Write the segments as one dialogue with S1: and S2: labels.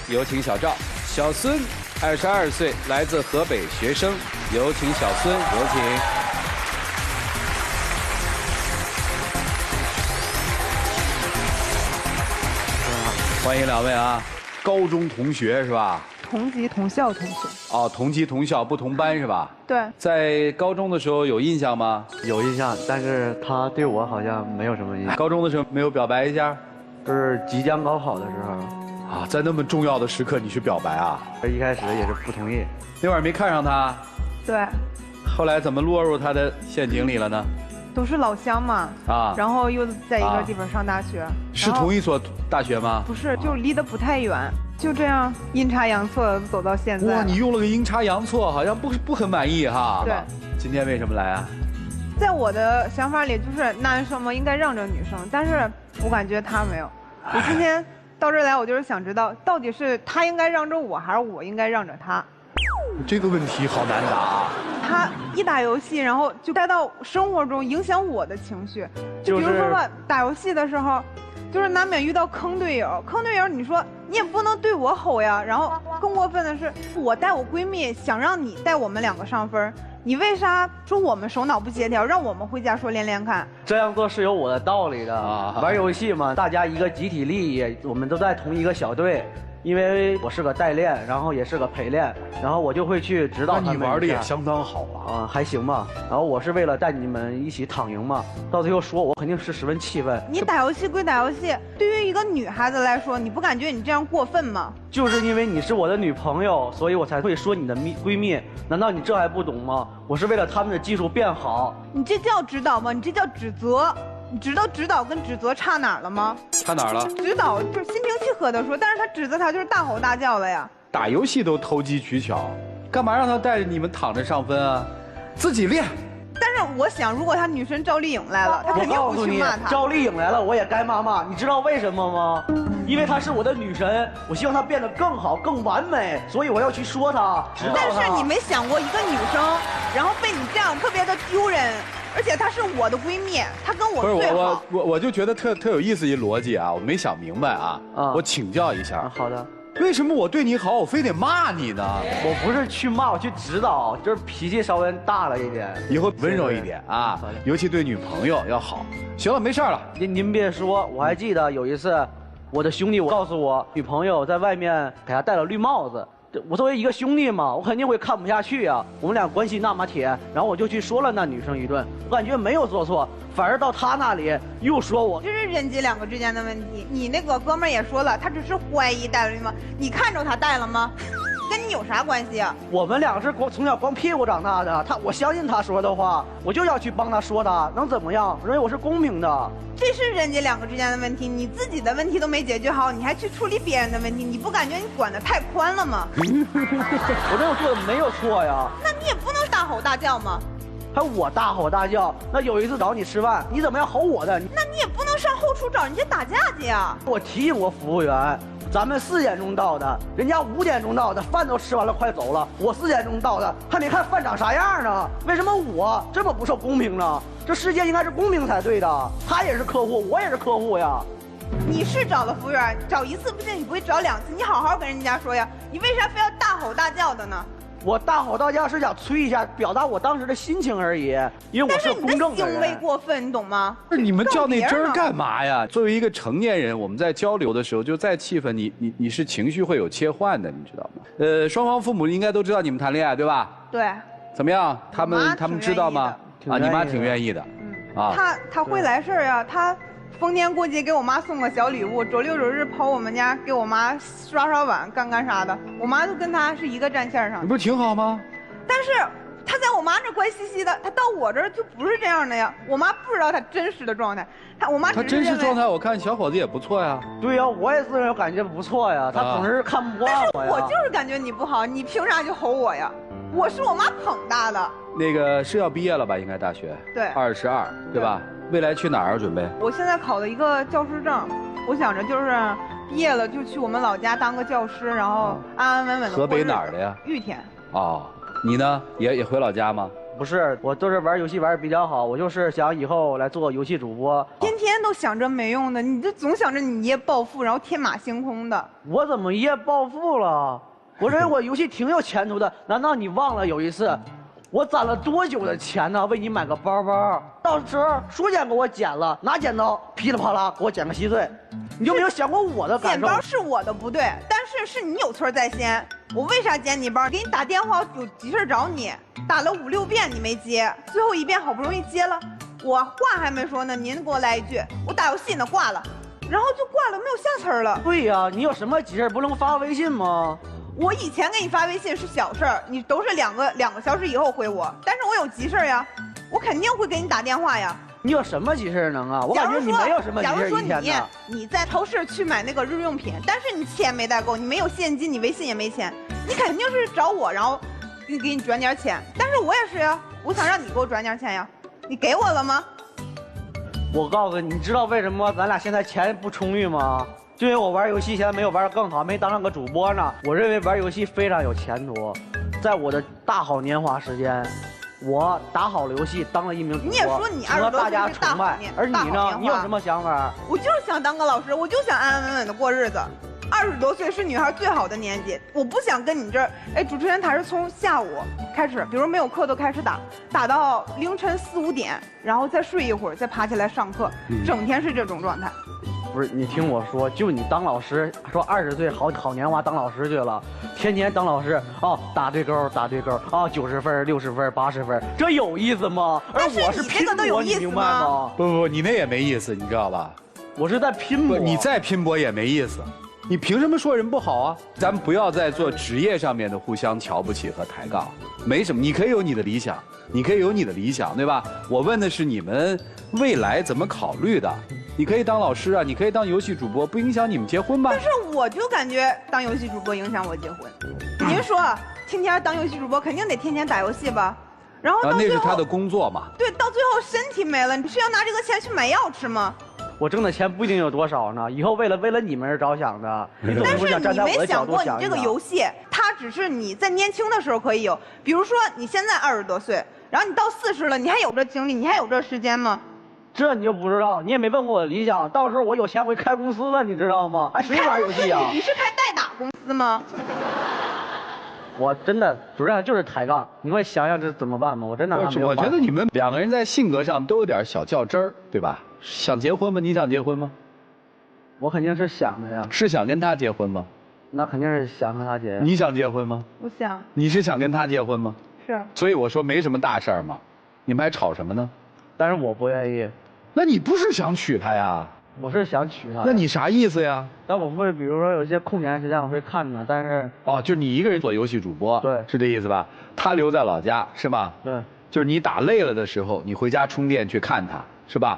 S1: 有请小赵。小孙，22岁，来自河北学生，有请小孙，有请。欢迎两位啊，高中同学是吧？
S2: 同级同校同学。
S1: 哦，同级同校不同班是吧？
S2: 对。在
S1: 高中的时候有印象吗？
S3: 有印象，但是他对我好像没有什么印象。
S1: 高中的时候没有表白一下？
S3: 就是即将高考的时候。
S1: 啊，在那么重要的时刻你去表白啊？
S3: 一开始也是不同意。
S1: 那会儿没看上他？
S2: 对。
S1: 后来怎么落入他的陷阱里了呢？
S2: 都是老乡嘛。啊。然后又在一个地方上大学。
S1: 是同一所大学吗？
S2: 不是，就离得不太远。就这样阴差阳错走到现在。
S1: 哇，你用了个阴差阳错，好像不很满意哈。
S2: 对。
S1: 今天为什么来啊？
S2: 在我的想法里，就是男生嘛应该让着女生，但是我感觉他没有。我今天到这儿来，我就是想知道，到底是他应该让着我，还是我应该让着他？
S1: 这个问题好难答。
S2: 他一打游戏，然后就带到生活中，影响我的情绪。就比如说吧，打游戏的时候，就是难免遇到坑队友。坑队友，你说你也不能对我吼呀。然后更过分的是，我带我闺蜜，想让你带我们两个上分。你为啥说我们手脑不协调，让我们回家说连连看？
S3: 这样做是有我的道理的。玩游戏嘛，大家一个集体利益，我们都在同一个小队。因为我是个代练，然后也是个陪练，然后我就会去指导他们。
S1: 那你玩的也相当好啊。
S3: 还行吧。然后我是为了带你们一起躺赢嘛，到最后说我肯定是十分气愤。
S2: 你打游戏归打游戏，对于一个女孩子来说，你不感觉你这样过分吗？
S3: 就是因为你是我的女朋友，所以我才会说你的闺蜜。难道你这还不懂吗？我是为了他们的技术变好。
S2: 你这叫指导吗？你这叫指责。你知道指导跟指责差哪儿了吗？
S1: 差哪儿了？
S2: 指导就是心平气和的说，但是他指责他就是大吼大叫了呀。
S1: 打游戏都投机取巧，干嘛让他带着你们躺着上分啊？自己练。
S2: 但是我想，如果他女神赵丽颖来了，他肯定不去骂他。
S3: 赵丽颖来了，我也该骂。你知道为什么吗？因为她是我的女神，我希望她变得更好、更完美，所以我要去说她。
S2: 但是你没想过，一个女生，然后被你这样特别的丢人。而且她是我的闺蜜，她跟我最好。
S1: 我就觉得特有意思一逻辑啊，我没想明白啊。我请教一下。
S3: 好的。
S1: 为什么我对你好，我非得骂你呢？
S3: 我不是去骂，我去指导，就是脾气稍微大了一点。
S1: 以后温柔一点啊，尤其对女朋友要好。行了，没事了。
S3: 您别说，我还记得有一次，我的兄弟告诉我，女朋友在外面给他戴了绿帽子。我作为一个兄弟嘛，我肯定会看不下去啊。我们俩关系那么铁，然后我就去说了那女生一顿，我感觉没有做错，反而到他那里又说我。
S2: 这是人姐两个之间的问题。你那个哥们儿也说了，他只是怀疑戴了绿帽，你看着他戴了吗？跟你有啥关系啊？
S3: 我们俩是从小光屁股长大的，我相信他说的话，我就要去帮他说他，能怎么样？我认为我是公平的。
S2: 这是人家两个之间的问题，你自己的问题都没解决好，你还去处理别人的问题，你不感觉你管得太宽了吗？
S3: 我这样做的没有错呀。
S2: 那你也不能大吼大叫吗？
S3: 还我大吼大叫？那有一次找你吃饭，你怎么样吼我的？
S2: 那你也不能上后厨找人家打架去呀。
S3: 我提醒过服务员，咱们4点钟到的，人家5点钟到的，饭都吃完了快走了，我4点钟到的，还没看饭长啥样呢？为什么我这么不受公平呢？这世界应该是公平才对的，他也是客户，我也是客户呀。
S2: 你是找了服务员，找1次不行，你不会找2次，你好好跟人家说呀，你为啥非要大吼大叫的呢？
S3: 我大吼大叫是想催一下，表达我当时的心情而已，因为我是公正的人。
S2: 但是你的行为过分，你懂吗？
S1: 不是你们较那真儿干嘛呀？作为一个成年人，我们在交流的时候，就再气愤，你是情绪会有切换的，你知道吗？双方父母应该都知道你们谈恋爱，对吧？
S2: 对。
S1: 怎么样？他们知道吗？啊，你妈挺愿意的。
S2: 啊。他会来事儿啊，他逢年过节给我妈送个小礼物，周6周日跑我们家给我妈刷碗，干啥的，我妈就跟他是一个战线上。
S1: 你不是挺好吗？
S2: 但是他在我妈这乖兮兮的，他到我这儿就不是这样的呀。我妈不知道他真实的状态，他
S1: 真实状态，我看小伙子也不错呀。
S3: 对呀，我也是感觉不错呀。他总是看不惯我呀。
S2: 但是我就是感觉你不好，你凭啥就吼我呀？我是我妈捧大的。
S1: 那个是要毕业了吧？应该大学。
S2: 对。
S1: 22，对吧？未来去哪儿准备？
S2: 我现在考了一个教师证，我想着就是毕业了就去我们老家当个教师，然后安安稳稳的。
S1: 河北哪儿的呀？
S2: 玉田。
S1: 哦，你呢？也回老家吗？
S3: 不是，我都是玩游戏玩的比较好，我就是想以后来做游戏主播。
S2: 天天都想着没用的，你就总想着你一夜暴富，然后天马行空的。
S3: 我怎么一夜暴富了？我认为我游戏挺有前途的，难道你忘了有一次，我攒了多久的钱呢？为你买个包包，到时候书剪给我剪了，拿剪刀噼里啪啦给我剪个稀碎，你就没有想过我的感受？
S2: 剪包是我的不对，但是你有错在先。我为啥剪你包？给你打电话有急事找你，打了5、6遍你没接，最后一遍好不容易接了，我话还没说呢，您给我来一句，我打游戏呢挂了，然后就挂了，没有下词了。
S3: 对呀，你有什么急事不能发微信吗？
S2: 我以前给你发微信是小事儿，你都是两个小时以后回我，但是我有急事儿呀，我肯定会给你打电话呀。
S3: 你有什么急事能啊？我感觉你没有什么急事一天呢。
S2: 你在超市去买那个日用品，但是你钱没带够，你没有现金，你微信也没钱，你肯定是找我，然后给你转点钱。但是我也是呀，我想让你给我转点钱呀，你给我了吗？
S3: 我告诉你，你知道为什么咱俩现在钱不充裕吗？就因为我玩游戏现在没有玩得更好，没当上个主播呢。我认为玩游戏非常有前途，在我的大好年华时间，我打好了游戏，当了一名主播，
S2: 你也说你20多岁是大好年华，
S3: 而你呢？你有什么想法？
S2: 我就是想当个老师，我就想安安稳稳的过日子。20多岁是女孩最好的年纪，我不想跟你这儿，哎，主持人他是从下午开始，比如没有课都开始打到凌晨4、5点，然后再睡一会儿，再爬起来上课，整天是这种状态。
S3: 不是，你听我说，就你当老师，说20岁好年华当老师去了，天天当老师哦，打对勾啊，90分、60分、80分，这有意思吗？而我是拼搏，你明白吗？
S1: 不，你那也没意思，你知道吧？
S3: 我是在拼搏，
S1: 你再拼搏也没意思。你凭什么说人不好啊？咱们不要再做职业上面的互相瞧不起和抬杠，没什么。你可以有你的理想，对吧？我问的是你们未来怎么考虑的。你可以当老师啊，你可以当游戏主播，不影响你们结婚吧？
S2: 但是我就感觉当游戏主播影响我结婚。您说天天当游戏主播肯定得天天打游戏吧？然后到最后
S1: 那是他的工作嘛。
S2: 对，到最后身体没了，你是要拿这个钱去买药吃吗？
S3: 我挣的钱不一定有多少呢，以后为了你们而着想的。
S2: 但是你没想过，你这个游戏，它只是你在年轻的时候可以有。比如说你现在20多岁，然后你到40了，你还有这精力，你还有这时间吗？
S3: 这你就不知道，你也没问过我的理想。到时候我有钱会开公司了，你知道吗？还谁玩游戏啊？
S2: 你是开代打公司吗？
S3: 我真的主任就是抬杠，你会想想这怎么办吗？我真的
S1: 我觉得你们2个人在性格上都有点小较真儿，对吧？想结婚吗？你想结婚吗？
S3: 我肯定是想的呀。
S1: 是想跟他结婚吗？
S3: 那肯定是想跟他结。
S1: 你想结婚吗？
S2: 我想。
S1: 你是想跟他结婚吗？
S2: 是。
S1: 所以我说没什么大事儿嘛，你们还吵什么呢？
S3: 但是我不愿意。
S1: 那你不是想娶她呀？
S3: 我是想娶她。
S1: 那你啥意思呀？
S3: 但我会比如说有些空闲时间我会看她，但是
S1: 哦，就是你一个人做游戏主播，
S3: 对，
S1: 是这意思吧？他留在老家是吧？
S3: 对，
S1: 就是你打累了的时候，你回家充电去看他，是吧？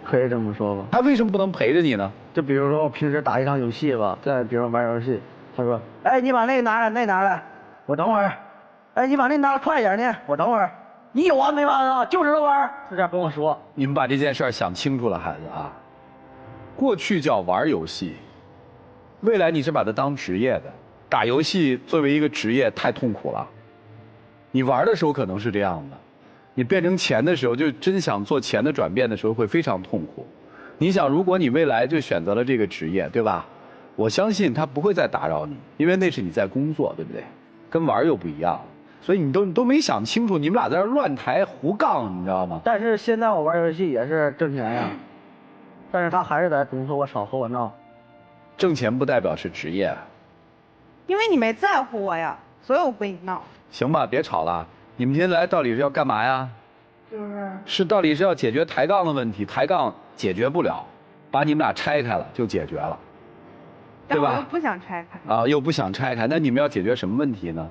S3: 可以这么说吧。
S1: 他为什么不能陪着你呢？
S3: 就比如说我平时打一场游戏吧，再比如说玩游戏，他说，哎，你把那个拿来，那拿来，我等会儿。哎，你把那拿快一点呢，我等会儿。你有完没完啊？就知道玩，就这样跟我说。
S1: 你们把这件事儿想清楚了，孩子啊。过去叫玩游戏，未来你是把它当职业的。打游戏作为一个职业太痛苦了。你玩的时候可能是这样的，你变成钱的时候，就真想做钱的转变的时候会非常痛苦。你想，如果你未来就选择了这个职业，对吧？我相信他不会再打扰你，因为那是你在工作，对不对？跟玩又不一样。所以你都没想清楚，你们俩在这乱抬胡杠，你知道吗？
S3: 但是现在我玩游戏也是挣钱呀，但是他还是在总和我吵和我闹。
S1: 挣钱不代表是职业。
S2: 因为你没在乎我呀，所以我跟你闹。
S1: 行吧，别吵了。你们今天来到底是要干嘛呀？到底是要解决抬杠的问题，抬杠解决不了，把你们俩拆开了就解决了，对吧？
S2: 但我又不想拆开。
S1: 啊，又不想拆开，那你们要解决什么问题呢？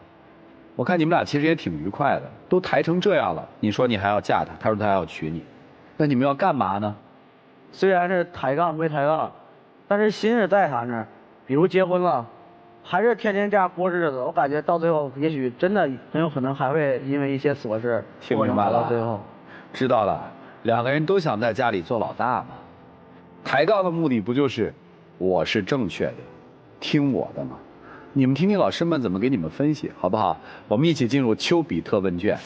S1: 我看你们俩其实也挺愉快的，都抬成这样了，你说你还要嫁他，他说他还要娶你，那你们要干嘛呢？
S3: 虽然是抬杠归抬杠，但是心是在他那儿。比如结婚了，还是天天这样过日子，我感觉到最后，也许真的很有可能还会因为一些琐事，
S1: 听明白了。
S3: 到最后，
S1: 知道了，2个人都想在家里做老大嘛。抬杠的目的不就是我是正确的，听我的吗？你们听听老师们怎么给你们分析，好不好？我们一起进入丘比特问卷。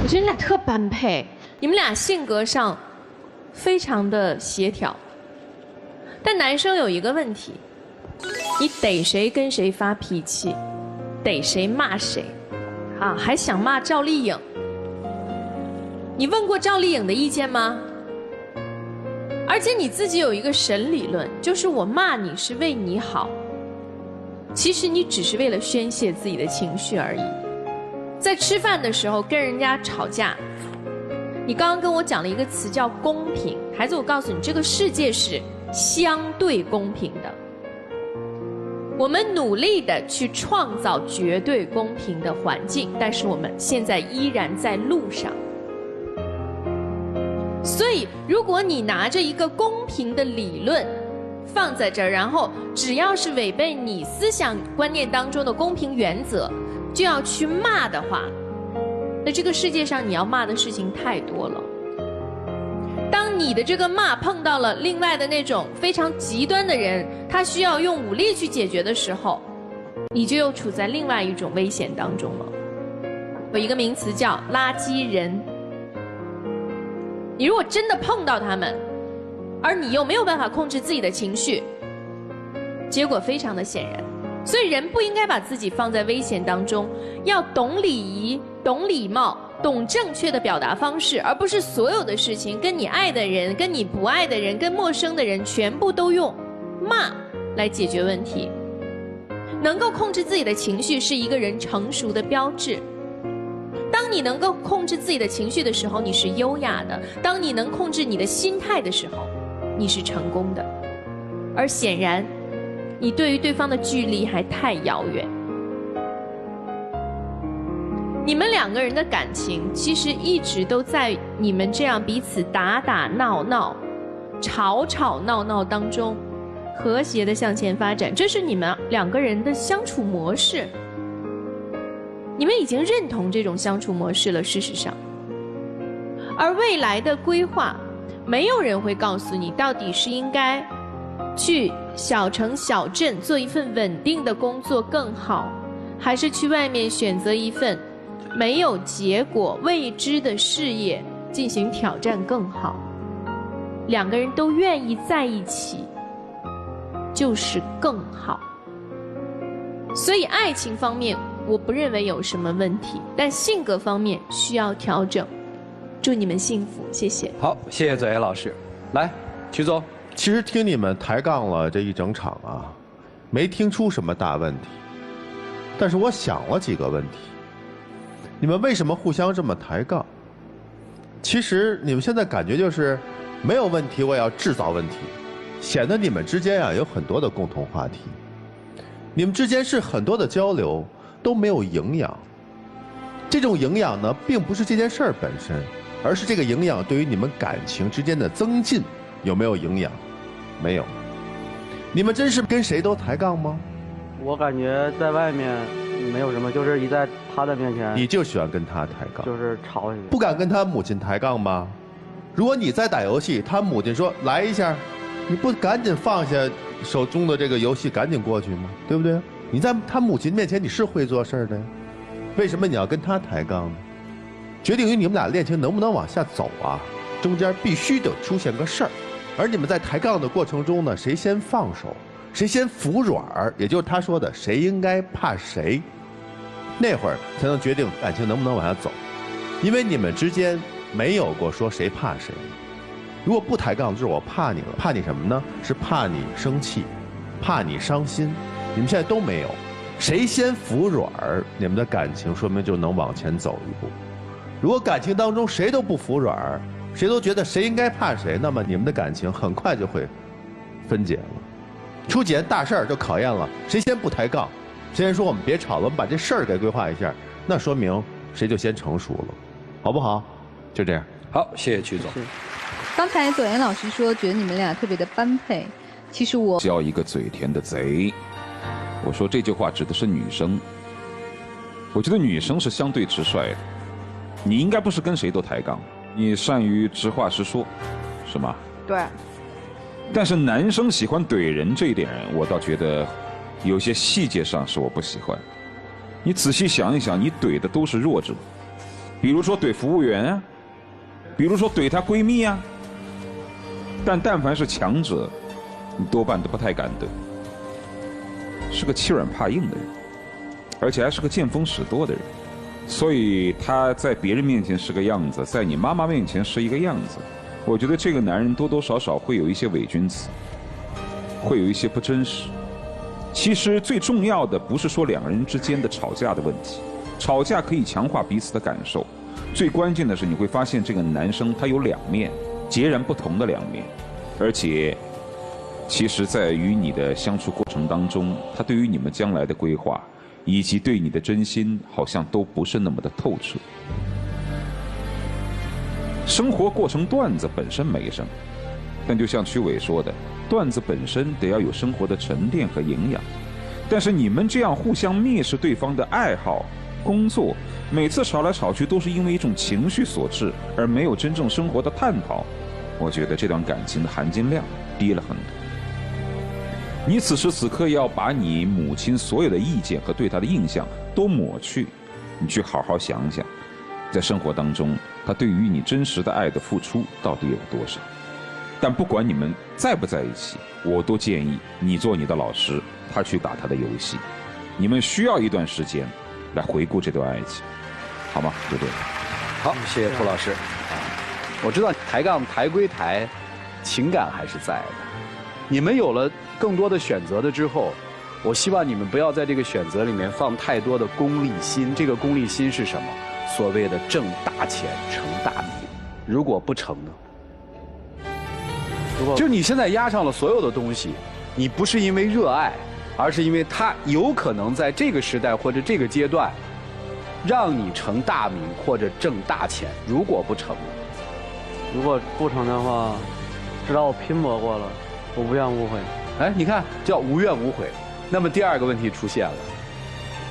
S4: 我觉得你俩特般配，你们俩性格上非常的协调。但男生有一个问题，你逮谁跟谁发脾气，逮谁骂谁，啊，还想骂赵丽颖。你问过赵丽颖的意见吗？而且你自己有一个神理论，就是我骂你是为你好，其实你只是为了宣泄自己的情绪而已。在吃饭的时候跟人家吵架，你刚刚跟我讲了一个词叫公平。孩子，我告诉你，这个世界是相对公平的。我们努力的去创造绝对公平的环境，但是我们现在依然在路上。所以，如果你拿着一个公平的理论放在这儿，然后只要是违背你思想观念当中的公平原则，就要去骂的话，那这个世界上你要骂的事情太多了。当你的这个骂碰到了另外的那种非常极端的人，他需要用武力去解决的时候，你就又处在另外一种危险当中了。有一个名词叫垃圾人。你如果真的碰到他们，而你又没有办法控制自己的情绪，结果非常的显然。所以人不应该把自己放在危险当中，要懂礼仪、懂礼貌、懂正确的表达方式，而不是所有的事情跟你爱的人、跟你不爱的人、跟陌生的人全部都用骂来解决问题。能够控制自己的情绪是一个人成熟的标志。当你能够控制自己的情绪的时候，你是优雅的；当你能控制你的心态的时候，你是成功的。而显然，你对于对方的距离还太遥远。你们两个人的感情其实一直都在你们这样彼此打打闹闹、吵吵闹闹当中和谐的向前发展，这是你们两个人的相处模式。你们已经认同这种相处模式了，事实上。而未来的规划，没有人会告诉你到底是应该去小城小镇做一份稳定的工作更好，还是去外面选择一份没有结果未知的事业进行挑战更好。两个人都愿意在一起，就是更好。所以爱情方面我不认为有什么问题，但性格方面需要调整。祝你们幸福，谢谢。
S1: 好，谢谢左岩老师。来，曲总。
S5: 其实听你们抬杠了这一整场啊，没听出什么大问题。但是我想了几个问题，你们为什么互相这么抬杠？其实你们现在感觉就是没有问题，我也要制造问题，显得你们之间啊有很多的共同话题，你们之间是很多的交流都没有营养。这种营养呢，并不是这件事儿本身，而是这个营养对于你们感情之间的增进有没有营养？没有。你们真是跟谁都抬杠吗？
S3: 我感觉在外面没有什么，就是一在他的面前，
S5: 你就喜欢跟他抬杠，
S3: 就是吵起来。
S5: 不敢跟他母亲抬杠吗？如果你在打游戏，他母亲说来一下，你不赶紧放下手中的这个游戏，赶紧过去吗？对不对？你在他母亲面前你是会做事的，为什么你要跟他抬杠呢？决定于你们俩恋情能不能往下走啊，中间必须得出现个事儿。而你们在抬杠的过程中呢，谁先放手，谁先服软儿，也就是他说的谁应该怕谁，那会儿才能决定感情能不能往下走。因为你们之间没有过说谁怕谁。如果不抬杠，就是我怕你了。怕你什么呢？是怕你生气，怕你伤心。你们现在都没有。谁先服软儿，你们的感情说明就能往前走一步。如果感情当中谁都不服软儿，谁都觉得谁应该怕谁，那么你们的感情很快就会分解了。出几件大事儿就考验了谁先不抬杠，谁先说我们别吵了，我们把这事儿给规划一下，那说明谁就先成熟了，好不好？就这样。
S1: 好，谢谢曲总。
S6: 刚才左岩老师说觉得你们俩特别的般配，其实我
S7: 交一个嘴甜的贼。我说这句话指的是女生，我觉得女生是相对直率的，你应该不是跟谁都抬杠，你善于直话实说，是吗？
S2: 对。
S7: 但是男生喜欢怼人这一点，我倒觉得有些细节上是我不喜欢。你仔细想一想，你怼的都是弱者，比如说怼服务员啊，比如说怼她闺蜜啊。但凡是强者，你多半都不太敢怼，是个欺软怕硬的人，而且还是个见风使舵的人。所以他在别人面前是个样子，在你妈妈面前是一个样子。我觉得这个男人多多少少会有一些伪君子，会有一些不真实。其实最重要的不是说两个人之间的吵架的问题，吵架可以强化彼此的感受，最关键的是你会发现这个男生他有两面，截然不同的两面，而且其实在于你的相处过程当中，他对于你们将来的规划以及对你的真心好像都不是那么的透彻。生活过成段子本身没什么，但就像曲伟说的，段子本身得要有生活的沉淀和营养。但是你们这样互相蔑视对方的爱好、工作，每次吵来吵去都是因为一种情绪所致，而没有真正生活的探讨，我觉得这段感情的含金量低了很多。你此时此刻要把你母亲所有的意见和对她的印象都抹去，你去好好想想，在生活当中她对于你真实的爱的付出到底有多少。但不管你们在不在一起，我都建议你做你的老师，他去打他的游戏。你们需要一段时间来回顾这段爱情，好吗？就这样。
S1: 好，谢谢涂老师。我知道抬杠抬归抬，情感还是在的。你们有了更多的选择的之后，我希望你们不要在这个选择里面放太多的功利心。这个功利心是什么？所谓的挣大钱成大名。如果不成呢？就你现在压上了所有的东西，你不是因为热爱，而是因为它有可能在这个时代或者这个阶段，让你成大名或者挣大钱。如果不成呢？
S3: 如果不成的话，知道我拼搏过了，我无怨无悔。
S1: 哎，你看，叫无怨无悔。那么第二个问题出现了，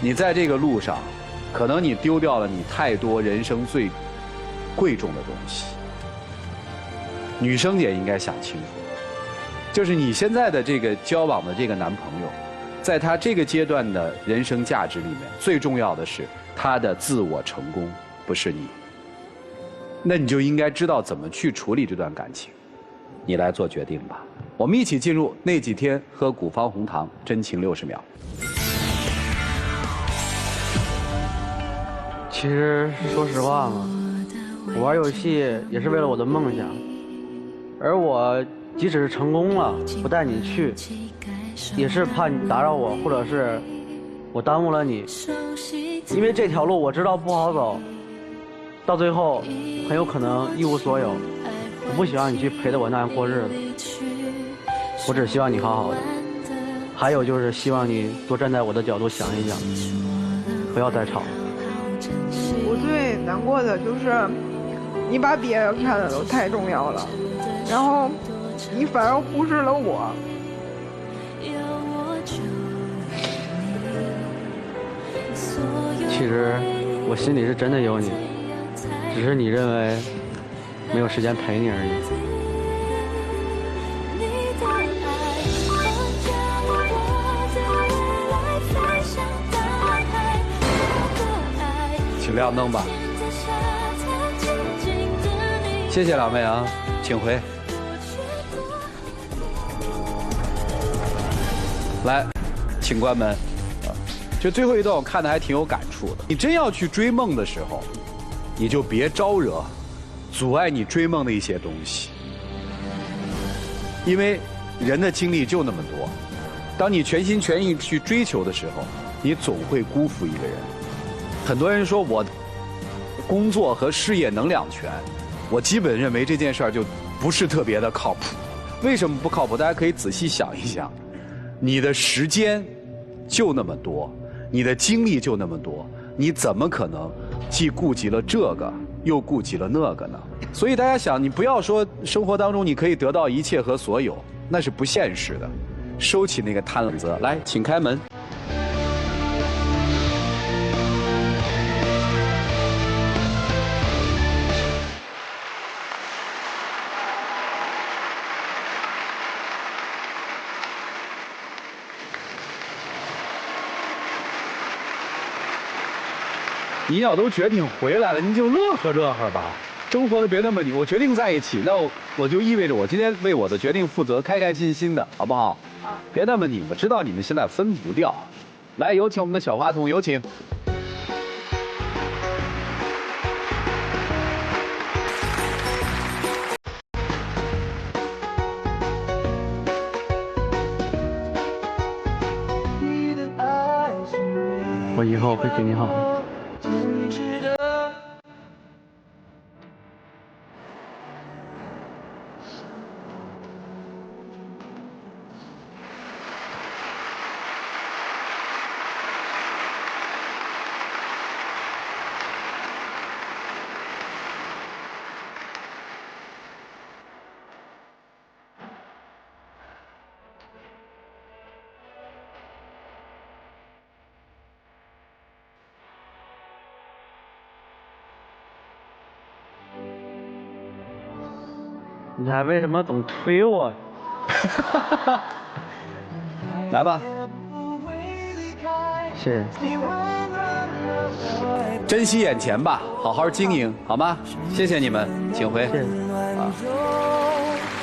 S1: 你在这个路上，可能你丢掉了你太多人生最贵重的东西。女生也应该想清楚，就是你现在的这个交往的这个男朋友，在他这个阶段的人生价值里面，最重要的是他的自我成功，不是你。那你就应该知道怎么去处理这段感情，你来做决定吧。我们一起进入那几天喝古方红糖，真情60秒。
S3: 其实说实话嘛，我玩游戏也是为了我的梦想。而我即使是成功了，不带你去，也是怕你打扰我，或者是我耽误了你。因为这条路我知道不好走，到最后很有可能一无所有。我不希望你去陪着我那样过日子，我只希望你好好的。还有就是希望你多站在我的角度想一想，不要再吵。
S2: 我最难过的就是你把别人看的都太重要了，然后你反而忽视了我。
S3: 其实我心里是真的有你，只是你认为没有时间陪你而已。
S1: 请亮灯吧。谢谢两位啊，请回。来，请关门。就最后一段我看的还挺有感触的。你真要去追梦的时候，你就别招惹阻碍你追梦的一些东西，因为人的精力就那么多。当你全心全意去追求的时候，你总会辜负一个人。很多人说我工作和事业能两全，我基本认为这件事儿就不是特别的靠谱。为什么不靠谱？大家可以仔细想一想，你的时间就那么多，你的精力就那么多，你怎么可能既顾及了这个又顾及了那个呢？所以大家想，你不要说生活当中你可以得到一切和所有，那是不现实的。收起那个贪婪则，来，请开门。你要都决定回来了，你就乐呵乐呵吧。生活的别那么紧，我决定在一起，那我就意味着我今天为我的决定负责，开开心心的，好不好？别那么拧，我知道你们现在分不掉。来，有请我们的小话筒，有请。
S3: 我以后会对你好的。你还为什么总推我？
S1: 来吧，
S3: 谢谢。
S1: 珍惜眼前吧，好好经营，好吗？谢谢你们，请回。
S3: 谢谢。
S1: 啊。